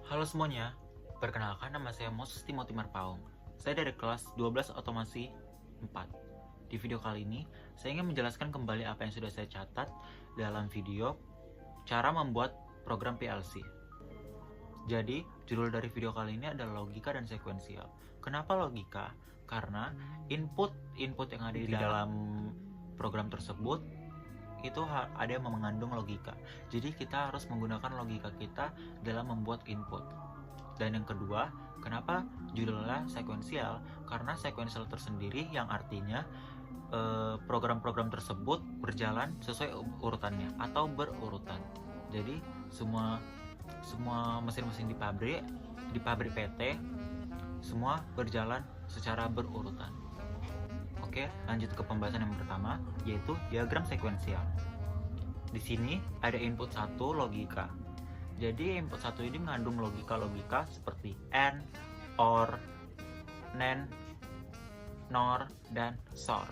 Halo semuanya, perkenalkan nama saya Moses Timothy Marpaung. Saya dari kelas 12 Otomasi 4. Di video kali ini, saya ingin menjelaskan kembali apa yang sudah saya catat dalam video cara membuat program PLC. Jadi, judul dari video kali ini adalah logika dan sekuensial. Kenapa logika? Karena input yang ada di dalam program tersebut itu ada yang mengandung logika. Jadi kita harus menggunakan logika kita dalam membuat input. Dan yang kedua, kenapa judulnya sekuensial? Karena sekuensial tersendiri yang artinya program-program tersebut berjalan sesuai urutannya atau berurutan. Jadi semua mesin-mesin di pabrik PT semua berjalan secara berurutan. Oke, lanjut ke pembahasan yang pertama, yaitu diagram sekuensial. Di sini ada input 1 logika. Jadi input 1 ini mengandung logika seperti AND, OR, NAND, NOR, dan SOR.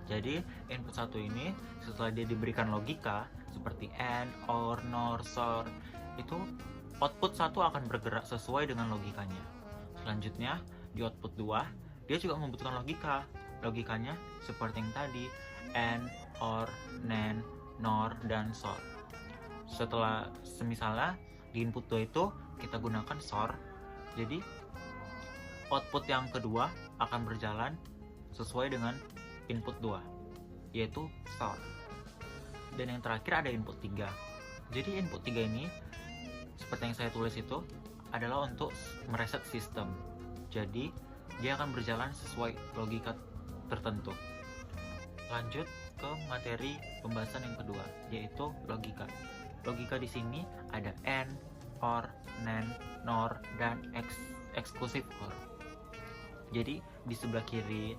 Jadi input 1 ini setelah dia diberikan logika seperti AND, OR, NOR, SOR, itu output 1 akan bergerak sesuai dengan logikanya. Selanjutnya di output 2 dia juga membutuhkan logika. Logikanya seperti yang tadi, AND, OR, NAND, NOR, dan SOR. Setelah misalnya di input 2 itu kita gunakan SOR, jadi output yang kedua akan berjalan sesuai dengan input 2, yaitu SOR. Dan yang terakhir ada input 3. Jadi input 3 ini seperti yang saya tulis itu adalah untuk mereset sistem. Jadi dia akan berjalan sesuai logika tertentu. Lanjut ke materi pembahasan yang kedua, yaitu logika. Logika di sini ada AND, OR, NAND, NOR, dan exclusive OR. Jadi di sebelah kiri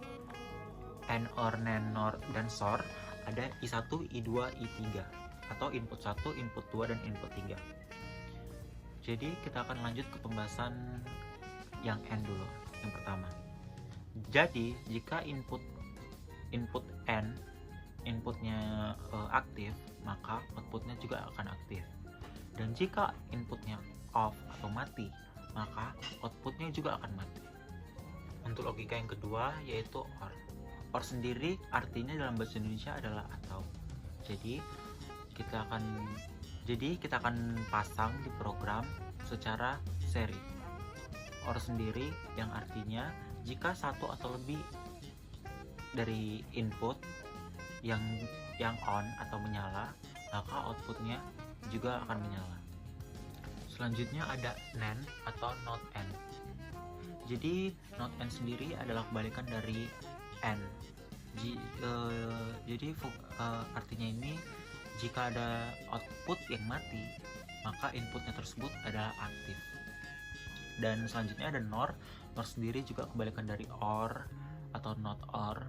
AND, OR, NAND, NOR, dan SOR ada I1, I2, I3 atau input 1, input 2, dan input 3. Jadi kita akan lanjut ke pembahasan yang AND dulu, yang pertama. Jadi jika input AND inputnya aktif, maka outputnya juga akan aktif. Dan jika inputnya off atau mati, maka outputnya juga akan mati. Untuk logika yang kedua yaitu OR. OR sendiri artinya dalam bahasa Indonesia adalah atau. Jadi kita akan pasang di program secara seri. OR sendiri yang artinya jika satu atau lebih dari input yang on atau menyala, maka outputnya juga akan menyala. Selanjutnya ada NAND atau not AND. Jadi not AND sendiri adalah kebalikan dari AND. Artinya ini jika ada output yang mati, maka inputnya tersebut adalah aktif. Dan selanjutnya ada NOR. NOR sendiri juga kebalikan dari OR atau not OR,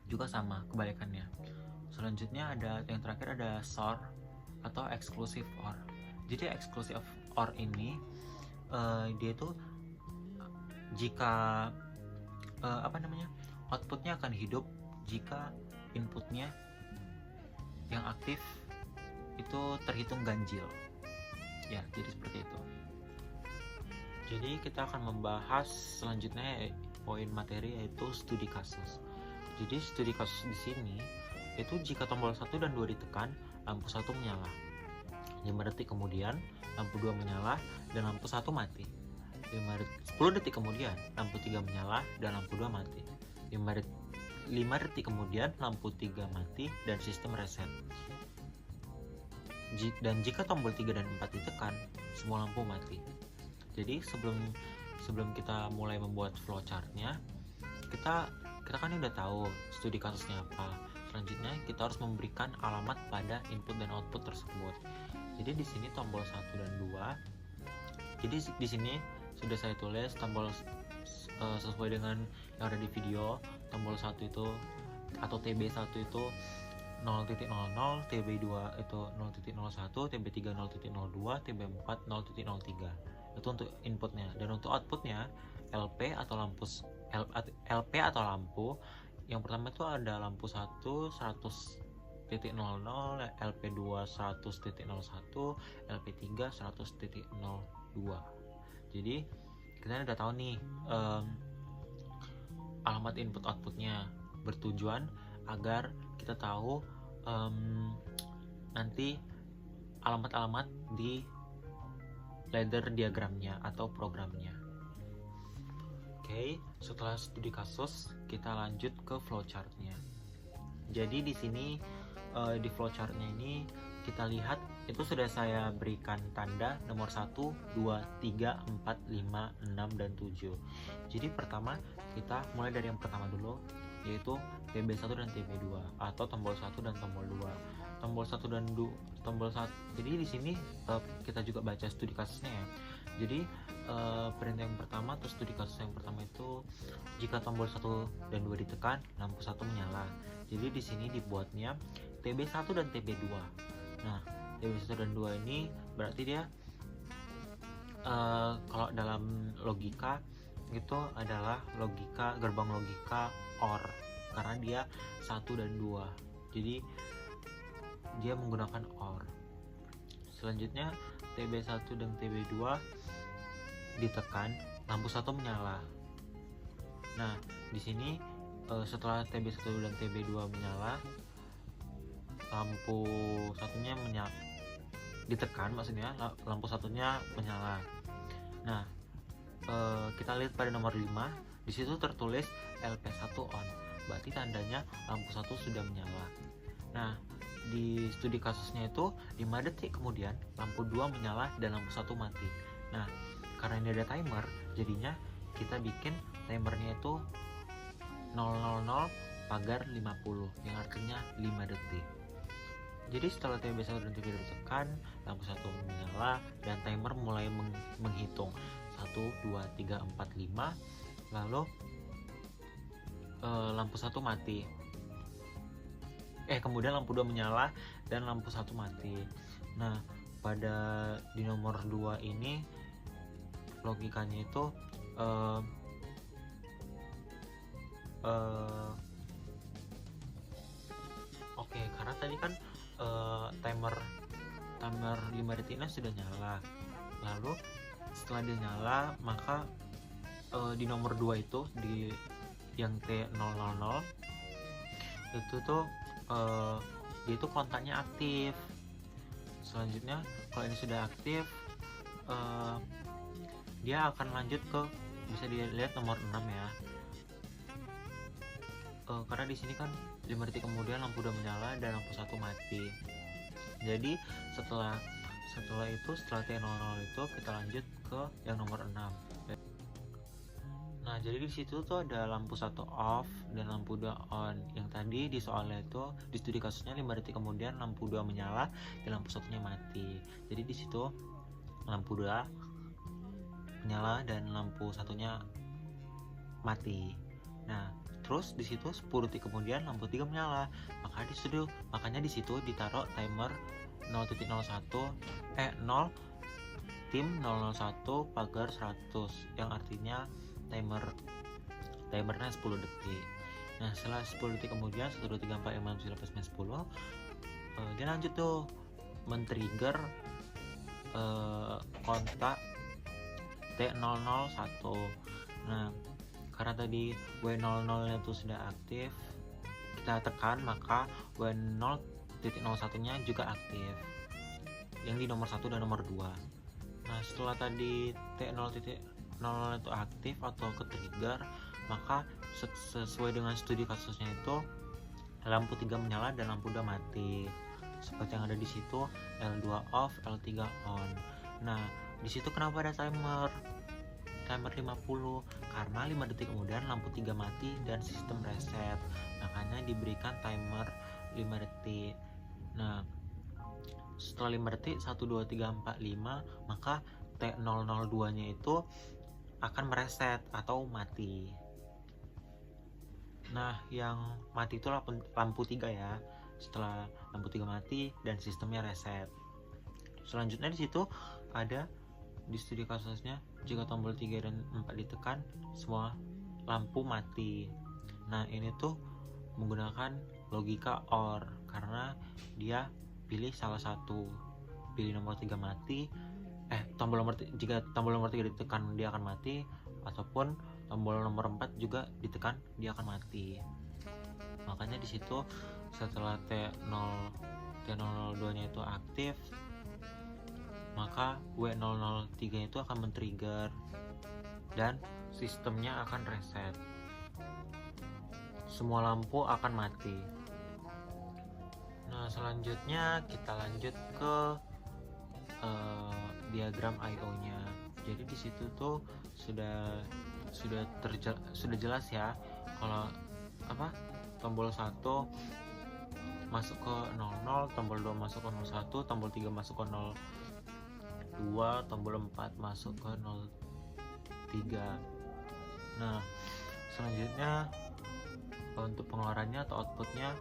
juga sama kebalikannya. Selanjutnya ada yang terakhir ada SOR atau exclusive OR. Jadi exclusive OR ini dia itu jika outputnya akan hidup jika inputnya yang aktif itu terhitung ganjil. Ya, jadi seperti itu. Jadi kita akan membahas selanjutnya poin materi yaitu studi kasus. Jadi studi kasus di sini itu jika tombol 1 dan 2 ditekan, lampu 1 menyala. 5 detik kemudian lampu 2 menyala dan lampu 1 mati. 10 detik kemudian lampu 3 menyala dan lampu 2 mati. 5 detik kemudian lampu 3 mati dan sistem reset. Dan jika tombol 3 dan 4 ditekan, semua lampu mati. Jadi sebelum kita mulai membuat flowchartnya, kita kan udah tahu studi kasusnya apa. Selanjutnya kita harus memberikan alamat pada input dan output tersebut. Jadi di sini tombol 1 dan 2. Jadi di sini sudah saya tulis tombol sesuai dengan yang ada di video. Tombol 1 itu atau TB1 itu 0.00, TB2 itu 0.01, TB3 0.02, TB4 0.03. Itu untuk inputnya. Dan untuk outputnya LP atau lampu yang pertama itu ada lampu 1 100 LP2 100.01, LP3 100.02. Jadi kita udah tahu nih alamat input outputnya, bertujuan agar kita tahu nanti alamat-alamat di ladder diagramnya atau programnya. Oke, setelah studi kasus kita lanjut ke flowchartnya. Jadi di sini di flowchartnya ini kita lihat itu sudah saya berikan tanda nomor 1, 2, 3, 4, 5, 6, dan 7. Jadi pertama kita mulai dari yang pertama dulu, yaitu TB1 dan TB2 atau tombol 1 dan tombol 2. Tombol 1 dan tombol 1. Jadi di sini kita juga baca studi kasusnya ya. Jadi perintah yang pertama atau studi kasus yang pertama itu jika tombol 1 dan 2 ditekan, lampu 1 menyala. Jadi di sini dibuatnya TB1 dan TB2. Nah, TB1 dan 2 ini berarti dia kalau dalam logika itu adalah gerbang logika OR karena dia 1 dan 2. Jadi dia menggunakan OR. Selanjutnya TB1 dan TB2 ditekan, lampu 1 menyala. Nah, di sini setelah TB1 dan TB2 menyala, lampu satunya ditekan, maksudnya lampu satunya menyala. Nah, kita lihat pada nomor 5, di situ tertulis LP1 on, berarti tandanya lampu 1 sudah menyala. Nah, di studi kasusnya itu 5 detik kemudian lampu 2 menyala dan lampu 1 mati. Nah, karena ini ada timer, jadinya kita bikin timernya itu 000 pagar 50, yang artinya 5 detik. Jadi setelah TB1 dan TB2 ditekan, lampu 1 menyala dan timer mulai menghitung 1, 2, 3, 4, 5, lalu lampu 1 mati. Kemudian lampu 2 menyala dan lampu 1 mati. Nah, pada di nomor 2 ini logikanya itu oke, karena tadi kan timer 5 detiknya sudah nyala. Lalu setelah dia nyala, maka di nomor 2 itu di yang T000 itu tuh dia itu kontaknya aktif. Selanjutnya kalau ini sudah aktif, dia akan lanjut ke, bisa dilihat nomor 6 ya. Karena di sini kan 5 detik kemudian lampu udah menyala dan lampu 1 mati. Jadi setelah T00 itu kita lanjut ke yang nomor 6. Nah, jadi di situ tuh ada lampu 1 off dan lampu 2 on. Yang tadi di soalnya itu di studi kasusnya 5 detik kemudian lampu 2 menyala dan lampu 1-nya mati. Jadi di situ lampu 2 menyala dan lampu 1-nya mati. Nah, terus di situ 10 detik kemudian lampu 3 menyala. Makanya di situ ditaruh timer 0.01 tim 001 pagar 100, yang artinya timernya 10 detik. Nah, setelah 10 detik kemudian 1, 2, 3, 4, 5, 6, 7, 8, 9, 10 dia lanjut tuh men-trigger kontak T001. Nah, karena tadi W00 itu sudah aktif, kita tekan, maka W0.01 nya juga aktif, yang di nomor 1 dan nomor 2. Nah, setelah tadi T0.0 itu aktif atau ke-trigger, maka sesuai dengan studi kasusnya itu lampu 3 menyala dan lampu 2 mati. Seperti yang ada di situ, L2 off, L3 on. Nah, di situ kenapa ada timer 50? Karena 5 detik kemudian lampu 3 mati dan sistem reset. Makanya diberikan timer 5 detik. Nah, setelah 5 detik 1, 2, 3, 4, 5, maka T002 nya itu akan mereset atau mati. Nah, yang mati itu lampu 3 ya. Setelah lampu 3 mati dan sistemnya reset. Selanjutnya di situ ada di studi kasusnya, jika tombol 3 dan 4 ditekan, semua lampu mati. Nah, ini tuh menggunakan logika OR. karena dia pilih salah satu, pilih nomor 3 mati, jika tombol nomor 3 ditekan dia akan mati, ataupun tombol nomor 4 juga ditekan dia akan mati. Makanya di situ setelah T002 nya itu aktif, maka W003 itu akan men-trigger dan sistemnya akan reset. Semua lampu akan mati. Nah, selanjutnya kita lanjut ke diagram I/O-nya. Jadi di situ tuh sudah jelas ya kalau tombol 1 masuk ke 00, tombol 2 masuk ke 01, tombol 3 masuk ke 02, tombol 4 masuk ke 03. Nah, selanjutnya untuk pengeluarannya atau outputnya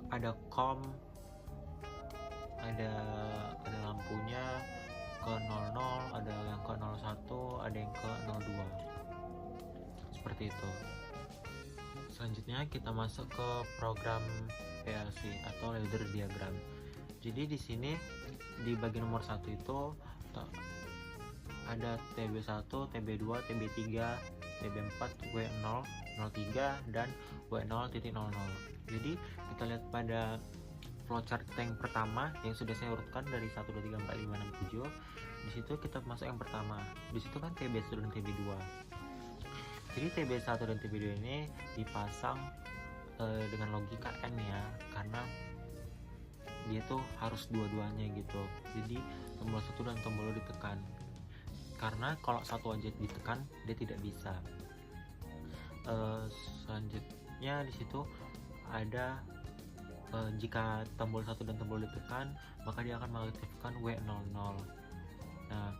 ada COM, ada lampunya ke 00, ada yang ke 01, ada yang ke 02, seperti itu. Selanjutnya kita masuk ke program PLC atau ladder diagram. Jadi di sini di bagian nomor 1 itu ada TB1, TB2, TB3, TB4, W0, 03 dan W0.00. Jadi kita lihat pada flowchart yang pertama yang sudah saya urutkan dari 1 2 3 4 5 6 7. Di situ kita masuk yang pertama. Di situ kan TB1 dan TB2. Jadi TB1 dan TB2 ini dipasang dengan logika N ya, karena dia tuh harus dua-duanya gitu. Jadi tombol 1 dan tombol 2 ditekan. Karena kalau satu aja ditekan dia tidak bisa. Selanjutnya di situ ada jika tombol 1 dan tombol 2 ditekan, maka dia akan mengaktifkan W00. Nah,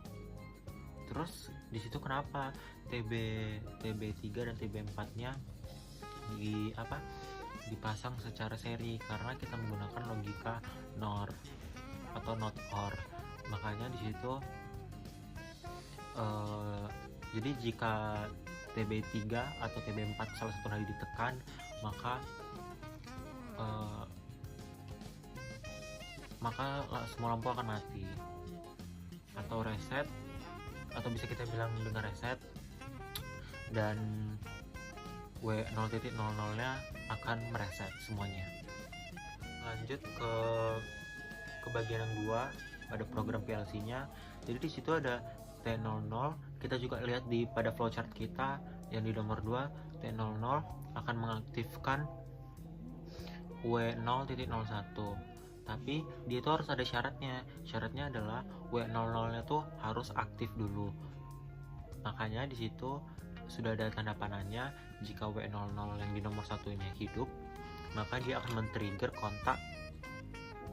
terus di situ kenapa TB3 dan TB4-nya dipasang secara seri? Karena kita menggunakan logika NOR atau not OR. Makanya di situ jadi jika TB3 atau TB4 salah satu kali ditekan, maka semua lampu akan mati atau reset, atau bisa kita bilang dengan reset, dan W0.00 nya akan mereset semuanya. Lanjut ke bagian yang 2 pada program PLC nya. Jadi di situ ada T00. Kita juga lihat pada flowchart kita yang di nomor 2, T00 akan mengaktifkan W0.01. Tapi dia itu harus ada syaratnya. Syaratnya adalah W00 nya tuh harus aktif dulu. Makanya di situ sudah ada tanda panahnya. Jika W00 yang di nomor 1 ini hidup, maka dia akan men-trigger kontak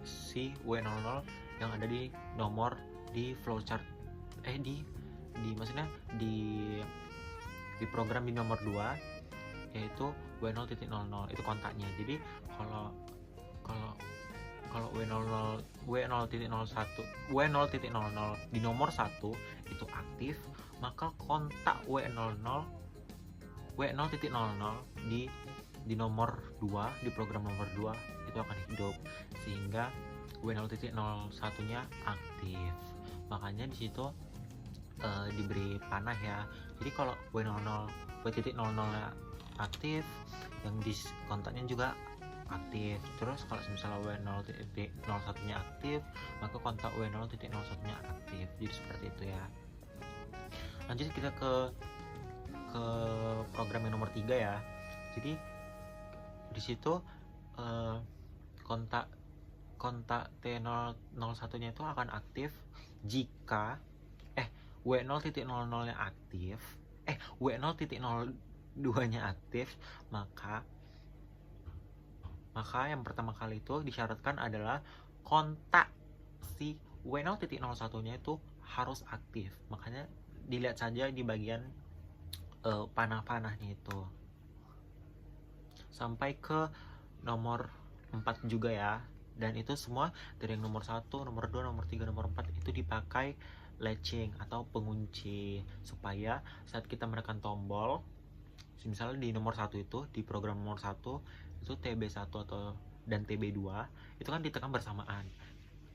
si W00 yang ada di nomor di flowchart di program di nomor 2, yaitu W0.00 itu kontaknya. Jadi kalau W0.01 di nomor 1 itu aktif, maka kontak W0.00 di nomor 2, di program nomor 2 itu akan hidup, sehingga W0.01 nya aktif. Makanya di situ diberi panah ya. Jadi kalau W00 nya aktif, yang di kontaknya juga aktif. Terus kalau misalnya W0.01 nya aktif, maka kontak W0.01 nya aktif. Jadi seperti itu ya. Lanjut kita ke program yang nomor 3 ya. Jadi di situ kontak T001 nya itu akan aktif jika W0.00 nya aktif, W0.02 nya aktif, maka yang pertama kali itu disyaratkan adalah kontak si W0.01 nya itu harus aktif. Makanya dilihat saja di bagian panah-panahnya itu sampai ke nomor 4 juga ya. Dan itu semua dari yang nomor 1, nomor 2, nomor 3, nomor 4 itu dipakai latching atau pengunci, supaya saat kita menekan tombol, misalnya di nomor 1 itu, di program nomor 1 itu TB1 atau dan TB2 itu kan ditekan bersamaan.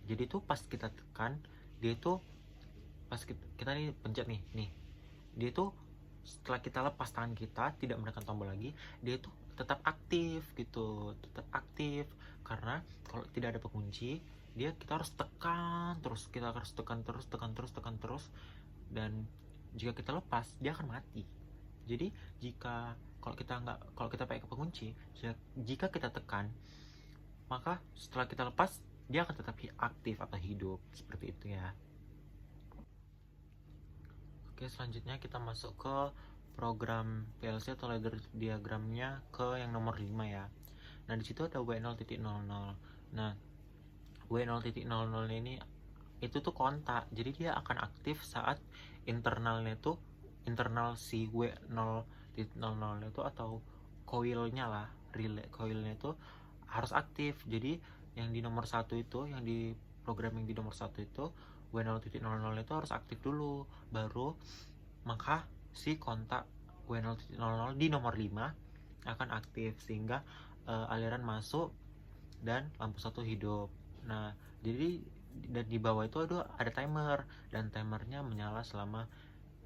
Jadi tuh pas kita tekan, dia tuh pas kita nih pencet nih, dia tuh setelah kita lepas tangan kita, tidak menekan tombol lagi, dia tuh tetap aktif gitu, tetap aktif. Karena kalau tidak ada pengunci, kita harus tekan terus, tekan terus, dan jika kita lepas, dia akan mati. Jadi kalau kita pakai pengunci, jika kita tekan, maka setelah kita lepas, dia akan tetap aktif atau hidup, seperti itu ya. Oke, selanjutnya kita masuk ke program PLC atau ladder diagramnya ke yang nomor 5 ya. Nah, di situ ada W0.00. Nah, W0.00 ini itu tuh kontak. Jadi dia akan aktif saat internal si W0.00 itu atau coilnya lah, relay coilnya itu harus aktif. Jadi yang di nomor 1 itu, yang di programming di nomor 1 itu, W0.00 itu harus aktif dulu, baru maka si kontak W0.00 di nomor 5 akan aktif, sehingga aliran masuk dan lampu 1 hidup. Nah, jadi dan di bawah itu ada timer, dan timernya menyala selama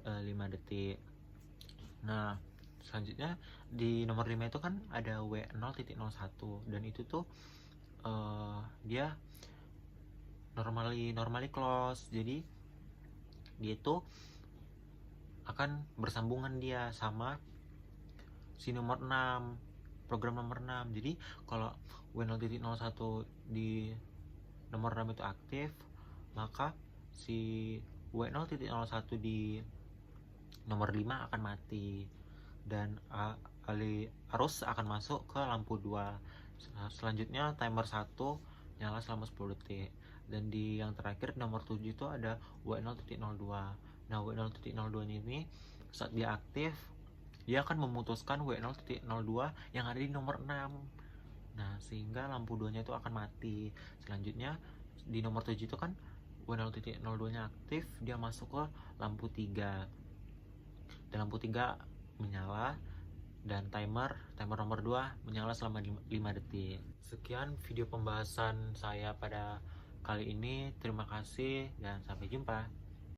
5 detik. Nah, selanjutnya di nomor 5 itu kan ada W0.01, dan itu tuh dia normally close. Jadi dia itu akan bersambungan dia sama si nomor 6, program nomor 6. Jadi kalau W0.01 di nomor 6 itu aktif, maka si W0.01 di nomor 5 akan mati, dan arus akan masuk ke lampu 2. Selanjutnya timer 1 nyala selama 10 detik. Dan di yang terakhir nomor 7 itu ada W0.02. Nah, W0.02 ini saat dia aktif, dia akan memutuskan W0.02 yang ada di nomor 6. Nah, sehingga lampu 2 nya itu akan mati. Selanjutnya di nomor 7 itu kan W0.02 nya aktif, dia masuk ke lampu 3, dan lampu 3 menyala, dan timer nomor 2 menyala selama 5 detik. Sekian video pembahasan saya pada kali ini. Terima kasih dan sampai jumpa.